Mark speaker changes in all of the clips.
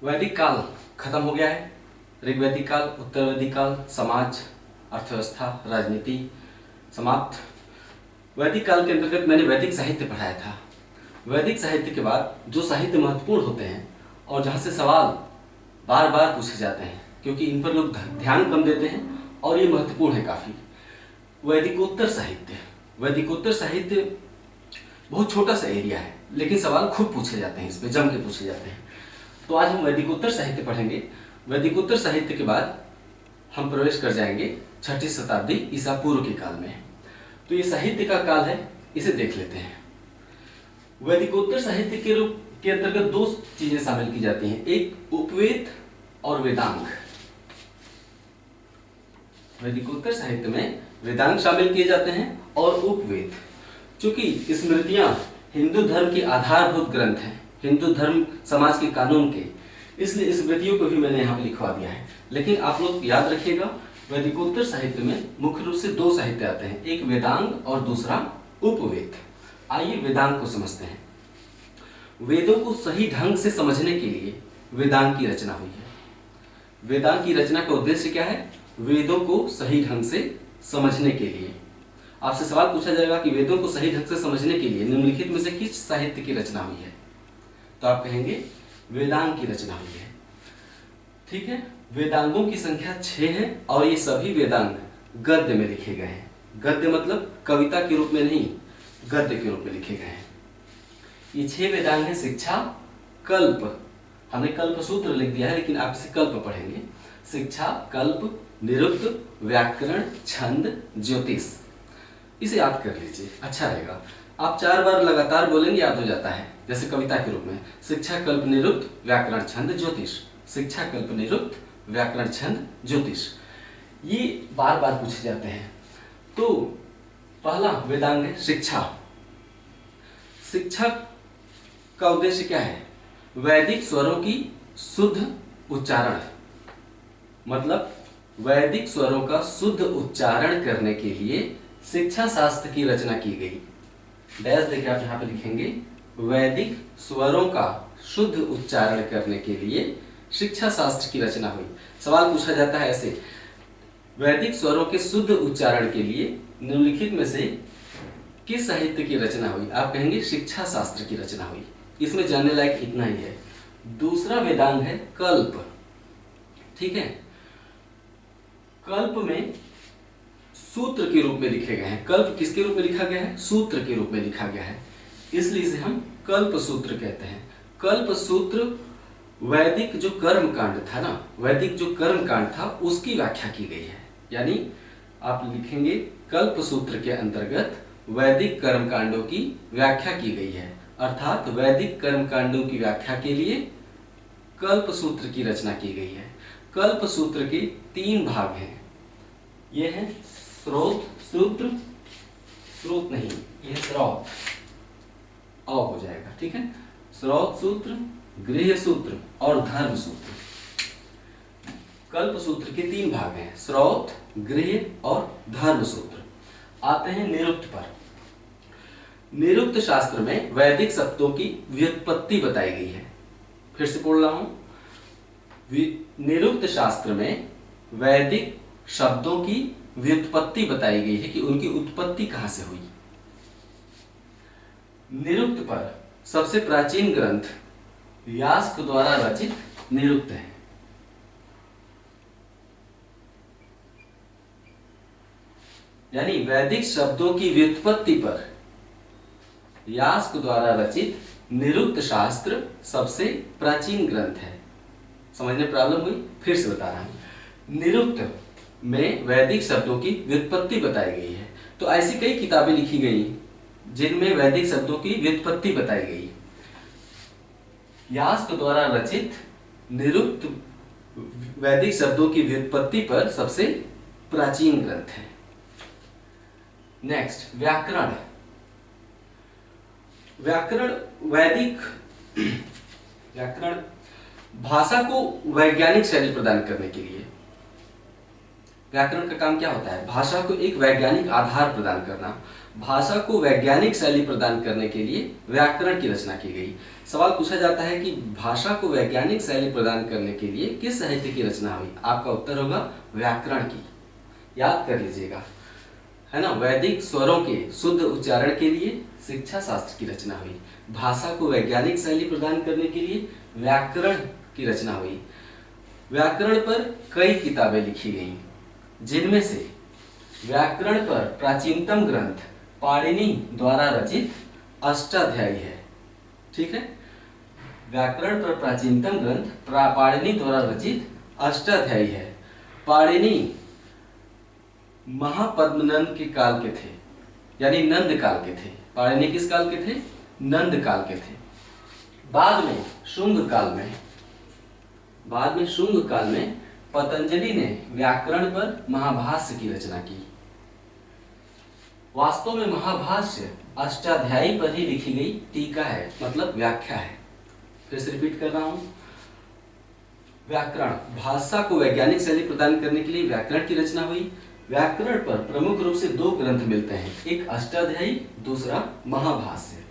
Speaker 1: वैदिक काल खत्म हो गया है। ऋग्वैदिक काल, उत्तर वैदिक काल, समाज, अर्थव्यवस्था, राजनीति समाप्त। वैदिक काल के अंतर्गत मैंने वैदिक साहित्य पढ़ाया था। वैदिक साहित्य के बाद जो साहित्य महत्वपूर्ण होते हैं और जहाँ से सवाल बार बार पूछे जाते हैं, क्योंकि इन पर लोग ध्यान कम देते हैं और ये महत्वपूर्ण है काफ़ी। वैदिकोत्तर साहित्य। वैदिकोत्तर साहित्य बहुत छोटा सा एरिया है, लेकिन सवाल खूब पूछे जाते हैं, इस पर जम के पूछे जाते हैं। तो आज हम वैदिकोत्तर साहित्य पढ़ेंगे। वैदिकोत्तर साहित्य के बाद हम प्रवेश कर जाएंगे 6ठी शताब्दी ईसा पूर्व के काल में। तो ये साहित्य का काल है, इसे देख लेते हैं। वैदिकोत्तर साहित्य के रूप के अंतर्गत दो चीजें शामिल की जाती हैं, एक उपवेद और वेदांग। वैदिकोत्तर साहित्य में वेदांग शामिल किए जाते हैं और उपवेद। चूंकि स्मृतियां हिंदू धर्म के आधारभूत ग्रंथ हैं, हिंदू धर्म समाज के कानून के, इसलिए स्मृतियों को भी मैंने यहाँ पे लिखवा दिया है। लेकिन आप लोग याद रखिएगा, वैदिकोत्तर साहित्य में मुख्य रूप से दो साहित्य आते हैं, एक वेदांग और दूसरा उपवेद। आइए वेदांग को समझते हैं। वेदों को सही ढंग से समझने के लिए वेदांग की रचना हुई है। वेदांग की रचना का उद्देश्य क्या है? वेदों को सही ढंग से समझने के लिए। आपसे सवाल पूछा जाएगा कि वेदों को सही ढंग से समझने के लिए निम्नलिखित में से किस साहित्य की रचना हुई है, तो आप कहेंगे वेदांग की रचना हुई है। ठीक है, वेदांगों की संख्या 6 है और ये सभी वेदांग गद्य में लिखे गए हैं। गद्य मतलब कविता के रूप में नहीं, गद्य के रूप में लिखे गए हैं। ये 6 वेदांग हैं शिक्षा, कल्प, हमने कल्प सूत्र लिख दिया है लेकिन आप इसे कल्प पढ़ेंगे। शिक्षा, कल्प, निरुक्त, व्याकरण, छंद, ज्योतिष। इसे याद कर लीजिए, अच्छा रहेगा। आप 4 बार लगातार बोलेंगे, याद हो जाता है, जैसे कविता के रूप में शिक्षा, कल्प, निरुक्त, व्याकरण, छंद, ज्योतिष। शिक्षा, कल्प, निरुक्त, व्याकरण, छंद, ज्योतिष, ये बार बार पूछे जाते हैं। तो पहला वेदांग है शिक्षा। शिक्षा का उद्देश्य क्या है? वैदिक स्वरों की शुद्ध उच्चारण, मतलब वैदिक स्वरों का शुद्ध उच्चारण करने के लिए शिक्षा शास्त्र की रचना की गई। डैश देखिए, आप यहाँ पे लिखेंगे वैदिक स्वरों का शुद्ध उच्चारण करने के लिए शिक्षा शास्त्र की रचना हुई। सवाल पूछा जाता है ऐसे, वैदिक स्वरों के शुद्ध उच्चारण के लिए निम्नलिखित में से किस साहित्य की रचना हुई? आप कहेंगे शिक्षा शास्त्र की रचना हुई। इसमें जानने लायक इतना ही है। दूसरा वेदांग है कल्प। ठीक है, कल्प में सूत्र के रूप में लिखे गए हैं। कल्प किसके रूप में लिखा गया है? सूत्र के रूप में लिखा गया है, इसलिए इसे हम कल्प सूत्र कहते हैं। कल्प सूत्र वैदिक जो कर्म कांड था ना, वैदिक जो कर्म कांड था उसकी व्याख्या की गई है। यानी आप लिखेंगे कल्प सूत्र के अंतर्गत वैदिक कर्म कांडों की व्याख्या की गई है, अर्थात वैदिक कर्म कांडों की व्याख्या के लिए कल्प सूत्र की रचना की गई है। कल्प सूत्र के 3 भाग हैं। ये है स्रोत सूत्र, स्रोत नहीं, ये स्रोत, औ हो जाएगा। ठीक है, स्रोत सूत्र, गृह्य सूत्र और धर्म सूत्र। कल्प सूत्र के 3 भाग हैं, स्रोत, गृह्य और धर्म सूत्र। आते हैं निरुक्त पर। निरुक्त शास्त्र में वैदिक शब्दों की व्युत्पत्ति बताई गई है। फिर से बोल रहा हूं, निरुक्त शास्त्र में वैदिक शब्दों की व्युत्पत्ति बताई गई है कि उनकी उत्पत्ति कहां से हुई। निरुक्त पर सबसे प्राचीन ग्रंथ यास्क द्वारा रचित निरुक्त है। यानी वैदिक शब्दों की व्युत्पत्ति पर यास्क द्वारा रचित निरुक्त शास्त्र सबसे प्राचीन ग्रंथ है। समझने प्रॉब्लम हुई? फिर से बता रहा हूं, निरुक्त में वैदिक शब्दों की व्युत्पत्ति बताई गई है। तो ऐसी कई किताबें लिखी गई जिनमें वैदिक शब्दों की व्युत्पत्ति बताई गई। यास्क द्वारा रचित निरुक्त वैदिक शब्दों की व्युत्पत्ति पर सबसे प्राचीन ग्रंथ है। नेक्स्ट, व्याकरण। व्याकरण वैदिक व्याकरण भाषा को वैज्ञानिक शैली प्रदान करने के लिए व्याकरण का काम क्या होता है? भाषा को एक वैज्ञानिक आधार प्रदान करना। भाषा को वैज्ञानिक शैली प्रदान करने के लिए व्याकरण की रचना की गई। सवाल पूछा जाता है कि भाषा को वैज्ञानिक शैली प्रदान करने के लिए किस साहित्य की रचना हुई? आपका उत्तर होगा व्याकरण की। याद कर लीजिएगा, है ना। वैदिक स्वरों के शुद्ध उच्चारण के लिए शिक्षा शास्त्र की रचना हुई। भाषा को वैज्ञानिक शैली प्रदान करने के लिए व्याकरण की रचना हुई। व्याकरण पर कई किताबें लिखी गईं, जिनमें से व्याकरण पर प्राचीनतम ग्रंथ पाणिनि द्वारा रचित अष्टाध्यायी है। ठीक है, व्याकरण पर प्राचीनतम ग्रंथ पाणिनि द्वारा रचित अष्टाध्यायी है। पाणिनि महापद्मनंद के काल के थे, यानी नंद काल के थे। पाणिनि किस काल के थे? नंद काल के थे। बाद में शुंग काल में पतंजलि ने व्याकरण पर महाभाष्य की रचना की। वास्तव में महाभाष्य अष्टाध्यायी पर ही लिखी गई टीका है, मतलब व्याख्या है। फिर से रिपीट कर रहा हूं, व्याकरण, भाषा को वैज्ञानिक शैली प्रदान करने के लिए व्याकरण की रचना हुई। व्याकरण पर प्रमुख रूप से दो ग्रंथ मिलते हैं, एक अष्टाध्यायी, दूसरा महाभाष्य।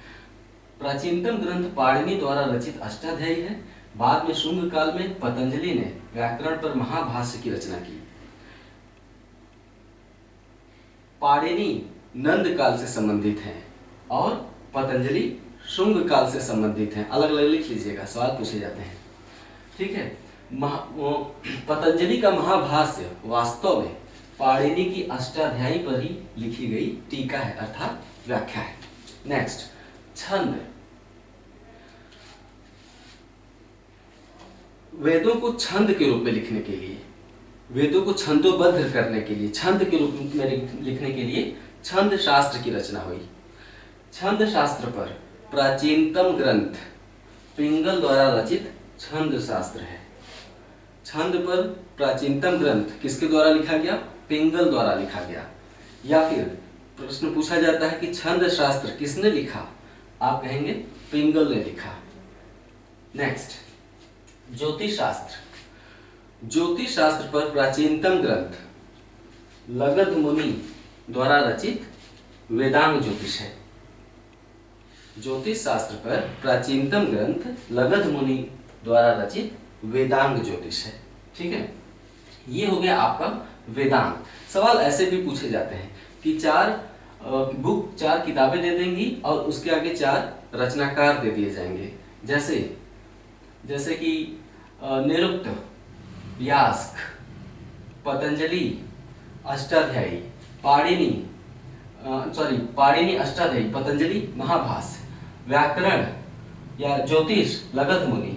Speaker 1: प्राचीनतम ग्रंथ पाणिनि द्वारा रचित अष्टाध्यायी है। बाद में शुंग काल में पतंजलि ने व्याकरण पर महाभाष्य की रचना की। पाणिनि नंद काल से संबंधित हैं और पतंजलि शुंग काल से संबंधित हैं। अलग अलग लिख लीजिएगा, सवाल पूछे जाते हैं। ठीक है, पतंजलि का महाभाष्य वास्तव में पाणिनि की अष्टाध्यायी पर ही लिखी गई टीका है, अर्थात व्याख्या है। नेक्स्ट, छंद। वेदों को छंद के रूप में लिखने के लिए, वेदों को छंदोबद्ध करने के लिए, छंद के रूप में लिखने के लिए छंद शास्त्र की रचना हुई। छंद शास्त्र पर प्राचीनतम ग्रंथ पिंगल द्वारा रचित छंद शास्त्र है। छंद पर प्राचीनतम ग्रंथ किसके द्वारा लिखा गया? पिंगल द्वारा लिखा गया। या फिर प्रश्न पूछा जाता है कि छंद शास्त्र किसने लिखा? आप कहेंगे पिंगल ने लिखा। नेक्स्ट, ज्योतिष शास्त्र। ज्योतिष शास्त्र पर प्राचीनतम ग्रंथ लगध मुनि द्वारा रचित वेदांग ज्योतिष है। ज्योतिष शास्त्र पर प्राचीनतम ग्रंथ लगध मुनि द्वारा रचित वेदांग ज्योतिष है। ठीक है, ये हो गया आपका वेदांग। सवाल ऐसे भी पूछे जाते हैं कि चार किताबें दे देंगी और उसके आगे 4 रचनाकार दे दिए जाएंगे, जैसे कि निरुक्त, यास्क, पतंजलि अष्टाध्यायी, पाणिनि अष्टाध्यायी, पतंजलि महाभाष्य, व्याकरण या ज्योतिष लगध मुनि,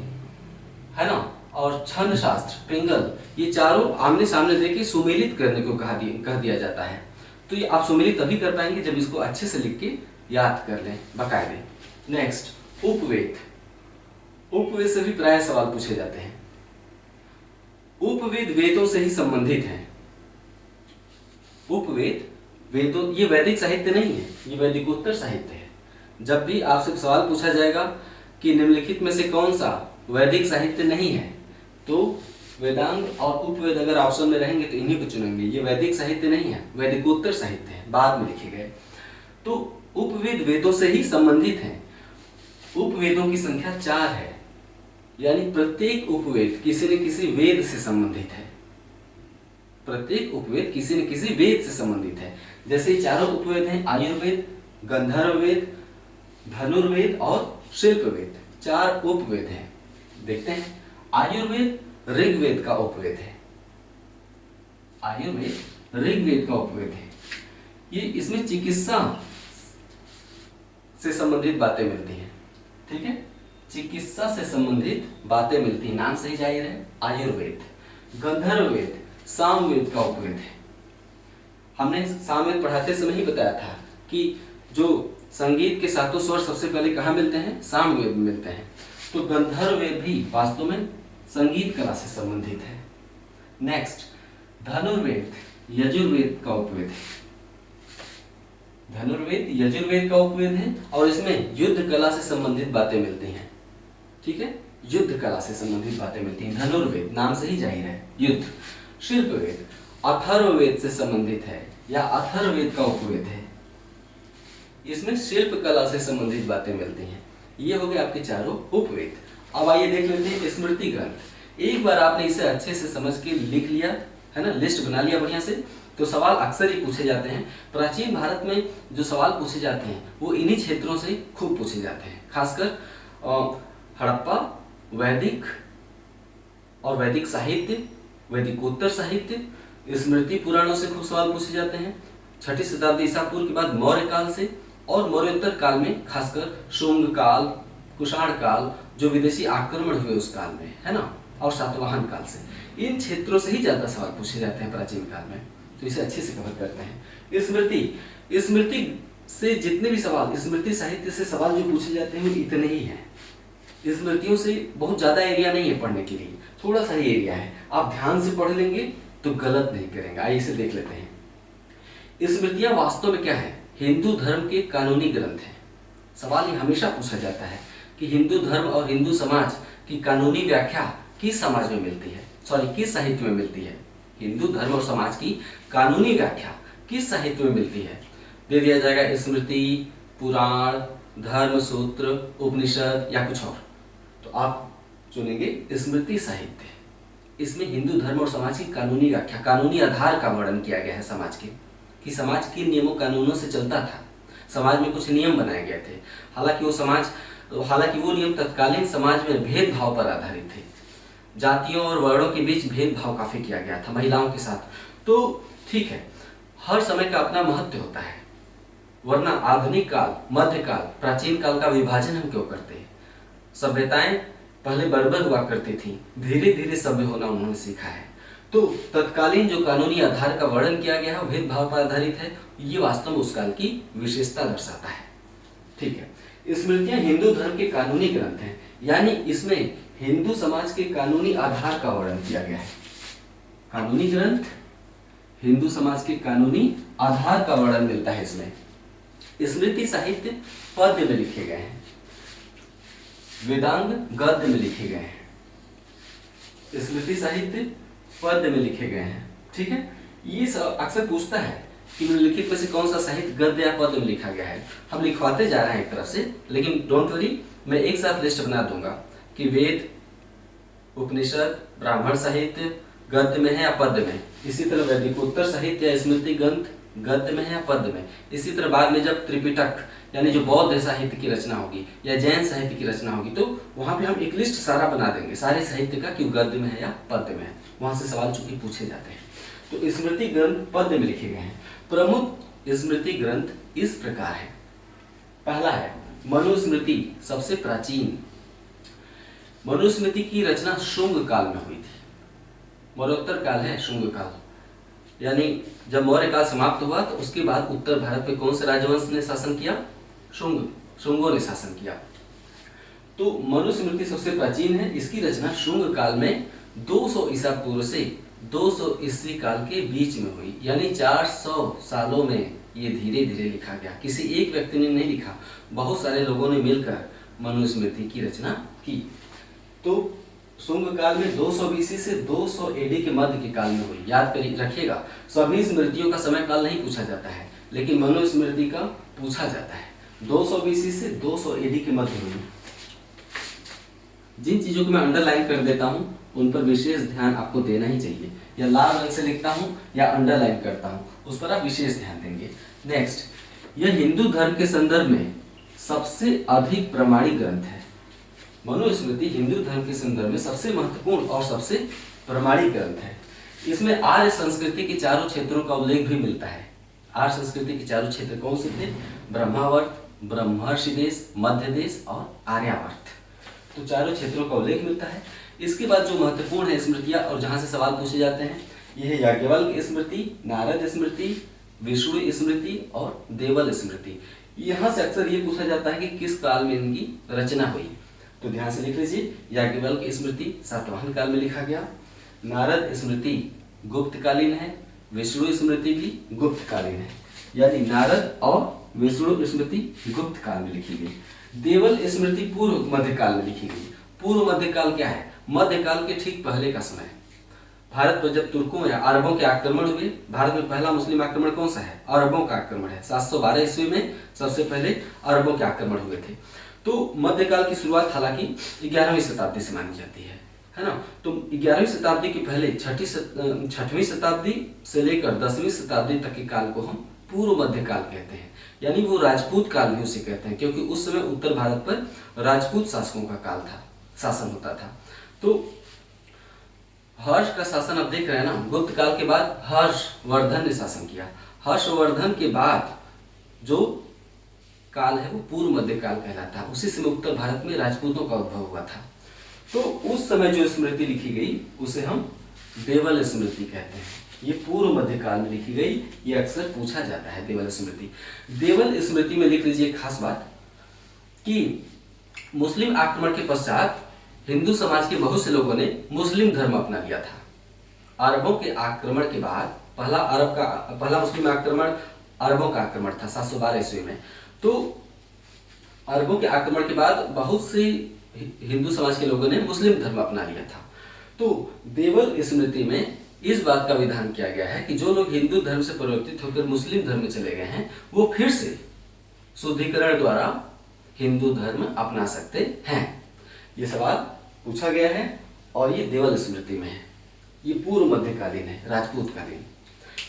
Speaker 1: है ना, और छंद शास्त्र पिंगल। ये चारों आमने सामने देके सुमेलित करने को कह दिया जाता है। तो ये आप सुमेलित तभी कर पाएंगे जब इसको अच्छे से लिख के याद कर लें बाकायदे। नेक्स्ट, उपवेद। उपवेद से भी प्राय सवाल पूछे जाते हैं। उपवेद वेदों से ही संबंधित है। उपवेद वेदों, ये वैदिक साहित्य नहीं है, ये वैदिकोत्तर साहित्य है। जब भी आपसे सवाल पूछा जाएगा कि निम्नलिखित में से कौन सा वैदिक साहित्य नहीं है, तो वेदांग और उपवेद अगर ऑप्शन में रहेंगे तो इन्हीं को चुनेंगे। ये वैदिक साहित्य नहीं है, वैदिकोत्तर साहित्य है, बाद में लिखे गए। तो उपवेद वेदों से ही संबंधित हैं। उपवेदों की संख्या 4 है, यानी प्रत्येक उपवेद किसी न किसी वेद से संबंधित है। प्रत्येक उपवेद किसी न किसी वेद से संबंधित है। जैसे चारों उपवेद हैं, आयुर्वेद, गंधर्ववेद, धनुर्वेद और शिल्पवेद। 4 उपवेद हैं। देखते हैं, आयुर्वेद ऋग्वेद का उपवेद है। आयुर्वेद ऋग्वेद का उपवेद है। ये इसमें चिकित्सा से संबंधित बातें मिलती हैं। ठीक है, चिकित्सा से संबंधित बातें मिलती हैं, नाम सही जाहिर है, आयुर्वेद। गंधर्ववेद सामवेद का उपवेद है। हमने सामवेद पढ़ाते समय ही बताया था कि जो संगीत के 7 स्वर सबसे पहले कहाँ मिलते हैं? सामवेद में मिलते हैं। तो गंधर्ववेद भी वास्तव में संगीत कला से संबंधित है। नेक्स्ट, धनुर्वेद यजुर्वेद का उपवेद है। धनुर्वेद यजुर्वेद का उपवेद है और इसमें युद्ध कला से संबंधित बातें मिलती हैं। ठीक है, युद्ध कला से संबंधित बातें मिलती हैं। धनुर्वेद नाम से ही जाहिर है, युद्ध। शिल्पवेद अथर्ववेद से संबंधित है या अथर्ववेद का उपवेद है। इसमें शिल्प कला से संबंधित बातें मिलती हैं। ये हो गए आपके चारों उपवेद। अब आइए देख लेते हैं स्मृति ग्रंथ। एक बार आपने इसे अच्छे से समझ के लिख लिया है ना, लिस्ट बना लिया बढ़िया से, तो सवाल अक्सर ही पूछे जाते हैं। प्राचीन भारत में जो सवाल पूछे जाते हैं वो इन्हीं क्षेत्रों से खूब पूछे जाते हैं, खासकर हड़प्पा, वैदिक और वैदिक साहित्य, वैदिकोत्तर साहित्य, स्मृति पुराणों से खूब सवाल पूछे जाते हैं। 6ठी शताब्दी ईसा पूर्व के बाद मौर्य काल से, और मौर्योत्तर काल में खासकर शुंग काल, कुषाण काल, जो विदेशी आक्रमण हुए उस काल में, है ना, और सातवाहन काल से, इन क्षेत्रों से ही ज्यादा सवाल पूछे जाते हैं प्राचीन काल में। तो इसे अच्छे से कवर करते हैं। स्मृति से जितने भी सवाल, स्मृति साहित्य से सवाल जो पूछे जाते हैं वो इतने ही हैं। स्मृतियों से बहुत ज्यादा एरिया नहीं है पढ़ने के लिए, थोड़ा सा ही एरिया है। आप ध्यान से पढ़ लेंगे तो गलत नहीं करेंगे। आइए इसे देख लेते हैं। स्मृतियां वास्तव में क्या है? हिंदू धर्म के कानूनी ग्रंथ हैं। सवाल ये हमेशा पूछा जाता है कि हिंदू धर्म और हिंदू समाज की कानूनी व्याख्या किस समाज में मिलती है, किस साहित्य में मिलती है। हिंदू धर्म और समाज की कानूनी व्याख्या किस साहित्य में मिलती है? दे दिया जाएगा स्मृति, पुराण, धर्म सूत्र, उपनिषद या कुछ और। तो आप चुनेंगे स्मृति साहित्य। इसमें हिंदू धर्म और समाज की कानूनी व्याख्या, कानूनी आधार का वर्णन किया गया है समाज के, कि समाज किन नियमों कानूनों से चलता था। समाज में कुछ नियम बनाए गए थे, हालांकि वो नियम तत्कालीन समाज में भेदभाव पर आधारित थे। जातियों और वर्णों के बीच भेदभाव काफी किया गया था, महिलाओं के साथ। तो ठीक है, हर समय का अपना महत्व होता है, वरना आधुनिक काल, मध्यकाल, प्राचीन काल का विभाजन हम क्यों करते हैं? सभ्यताएं पहले बर्बर हुआ करती थी, धीरे धीरे सभ्य होना उन्होंने सीखा है। तो तत्कालीन जो कानूनी आधार का वर्णन किया गया है वो भेदभाव पर आधारित है। ये वास्तव में उस काल की विशेषता दर्शाता है। ठीक है, स्मृतियां हिंदू धर्म के कानूनी ग्रंथ हैं, यानी इसमें हिंदू समाज के कानूनी आधार का वर्णन किया गया है। कानूनी ग्रंथ, हिंदू समाज के कानूनी आधार का वर्णन मिलता है इसमें। स्मृति साहित्य पद्य में लिखे गए हैं, वेदांग गद्य में लिखे गए हैं। स्मृति साहित्य पद्य में लिखे गए हैं। ठीक है, ये अक्सर पूछता है कि निम्नलिखित में से कौन सा साहित्य गद्य या पद्य में लिखा गया है। हम लिखवाते जा रहे हैं एक तरफ से, लेकिन डोंट वरी, मैं एक साथ लिस्ट बना दूंगा कि वेद, उपनिषद, ब्राह्मण साहित्य गद्य में है या पद्य में। इसी तरह वैदिकोत्तर साहित्य या स्मृति ग्रंथ गद्य में है या पद्य में। इसी तरह बाद में जब त्रिपिटक यानी जो बौद्ध साहित्य की रचना होगी या जैन साहित्य की रचना होगी, तो वहां पे हम एक लिस्ट सारा बना देंगे सारे साहित्य का, कि गद्य में है या पद्य में है। वहां से सवाल चूंकि पूछे जाते हैं। तो स्मृति ग्रंथ पद्य में लिखे गए हैं। प्रमुख स्मृति ग्रंथ इस प्रकार है। पहला है मनुस्मृति, सबसे प्राचीन। मनुस्मृति की रचना शुंग काल में हुई थी। मौर्योत्तर काल है शुंग काल, यानी जब मौर्य काल समाप्त हुआ तो उसके बाद उत्तर भारत में कौन से राजवंश ने शासन किया? शुंगों ने शासन किया। तो मनुस्मृति सबसे प्राचीन है। इसकी रचना शुंग काल में 200 ईसा पूर्व से 200 ईस्वी काल के बीच में हुई, यानी 400 सालों में ये धीरे धीरे लिखा गया। किसी एक व्यक्ति ने नहीं लिखा, बहुत सारे लोगों ने मिलकर मनुस्मृति की रचना की। तो शुंग काल में 200 बीसी से 200 एडी के मध्य के काल में हुई। याद करिए, रखिएगा, सभी स्मृतियों का समय काल नहीं पूछा जाता है, लेकिन मनुस्मृति का पूछा जाता है। 200 बीसी से 200 एडी के मध्य हुई। जिन चीजों को मैं अंडरलाइन कर देता हूं उन पर विशेष ध्यान आपको देना ही चाहिए। या लाल रंग से लिखता हूं या अंडरलाइन करता हूं, उस पर आप विशेष ध्यान देंगे। नेक्स्ट, यह हिंदू धर्म के संदर्भ में सबसे अधिक प्रमाणिक ग्रंथ है। मनुस्मृति हिंदू धर्म के संदर्भ में सबसे महत्वपूर्ण और सबसे प्रमाणिक ग्रंथ है। इसमें आर्य संस्कृति के चारों क्षेत्रों का उल्लेख भी मिलता है। आर्य संस्कृति के चारों क्षेत्र कौन से थे? ब्रह्मावर्त, ब्रह्मर्षि देश, मध्य देश और आर्यावर्त। तो चारों क्षेत्रों का उल्लेख मिलता है। इसके बाद जो महत्वपूर्ण है स्मृतियां और जहां से सवाल पूछे जाते हैं, यह है याज्ञवल्क्य स्मृति, नारद स्मृति, विष्णु स्मृति और देवल स्मृति। यहां से अक्सर ये पूछा जाता है कि किस काल में इनकी रचना हुई। तो ध्यान से लिख लीजिए, याज्ञवल्क्य स्मृति सातवाहन काल में लिखा गया, नारद स्मृति गुप्तकालीन है, विष्णु स्मृति भी गुप्तकालीन है, यानी नारद और विष्णु स्मृति गुप्त काल में लिखी गई। देवल स्मृति पूर्व मध्यकाल में लिखी गई। पूर्व मध्यकाल क्या है? मध्यकाल के ठीक पहले का समय। भारत पर जब तुर्कों या अरबों के आक्रमण हुए, भारत में पहला मुस्लिम आक्रमण कौन सा है? अरबों का आक्रमण है। 712 ईस्वी में सबसे पहले अरबों के आक्रमण हुए थे। तो मध्यकाल की शुरुआत हालांकि 11वीं शताब्दी से मानी जाती है ना। तो 11वीं शताब्दी के पहले 6वीं शताब्दी से लेकर 10वीं शताब्दी तक के काल को हम पूर्व मध्यकाल कहते हैं, यानी वो राजपूत काल भी उसे कहते हैं, क्योंकि उस समय उत्तर भारत पर राजपूत शासकों का काल था, शासन होता था। तो हर्ष का शासन आप देख रहे हैं ना, गुप्त काल के बाद हर्षवर्धन ने शासन किया। हर्षवर्धन के बाद जो काल है वो पूर्व मध्य काल कहलाता है। उसी समय उत्तर भारत में राजपूतों का उद्भव हुआ था। तो उस समय जो स्मृति लिखी गई उसे हम देवल स्मृति कहते हैं। ये पूर्व मध्य काल में लिखी गई, ये अक्सर पूछा जाता है देवल स्मृति। देवल स्मृति में लिख लीजिए खास बात कि मुस्लिम आक्रमण के पश्चात हिंदू समाज के बहुत से लोगों ने मुस्लिम धर्म अपना लिया था। अरबों के आक्रमण के बाद पहला मुस्लिम आक्रमण अरबों का आक्रमण था 712 ईस्वी में। तो अरबों के आक्रमण के बाद बहुत से हिंदू समाज के लोगों ने मुस्लिम धर्म अपना लिया था। तो देवल स्मृति में इस बात का विधान किया गया है कि जो लोग हिंदू धर्म से परिवर्तित होकर मुस्लिम धर्म में चले गए हैं वो फिर से शुद्धिकरण द्वारा हिंदू धर्म अपना सकते हैं। ये सवाल पूछा गया है और ये देवल स्मृति में है। ये पूर्व मध्यकालीन है, राजपूत कालीन।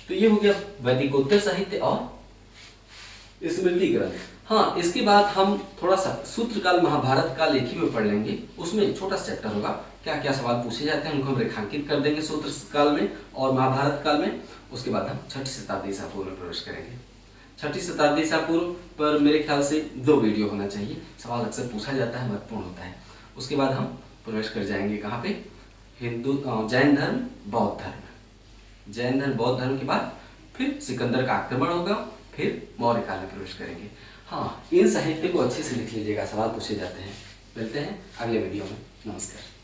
Speaker 1: तो ये हो गया वैदिकोत्तर साहित्य और स्मृति ग्रंथ। हाँ, इसके बाद हम थोड़ा सा सूत्रकाल महाभारत काल एक ही में पढ़ लेंगे। उसमें छोटा सा चैप्टर होगा, क्या क्या सवाल पूछे जाते हैं उनको हम रेखांकित कर देंगे सूत्र काल में और महाभारत काल में। उसके बाद हम 6ठी शताब्दी ईसा पूर्व में प्रवेश करेंगे। 6ठी शताब्दी ईसा पूर्व पर मेरे ख्याल से 2 वीडियो होना चाहिए, सवाल अक्सर पूछा जाता है, महत्वपूर्ण होता है। उसके बाद हम प्रवेश कर जाएंगे कहाँ पे? जैन धर्म, बौद्ध धर्म। जैन धर्म, बौद्ध धर्म के बाद फिर सिकंदर का आक्रमण होगा, फिर मौर्य काल में प्रवेश करेंगे। हाँ, इन साहित्य को अच्छे से लिख लीजिएगा, सवाल पूछे जाते हैं। मिलते हैं अगले वीडियो में। नमस्कार।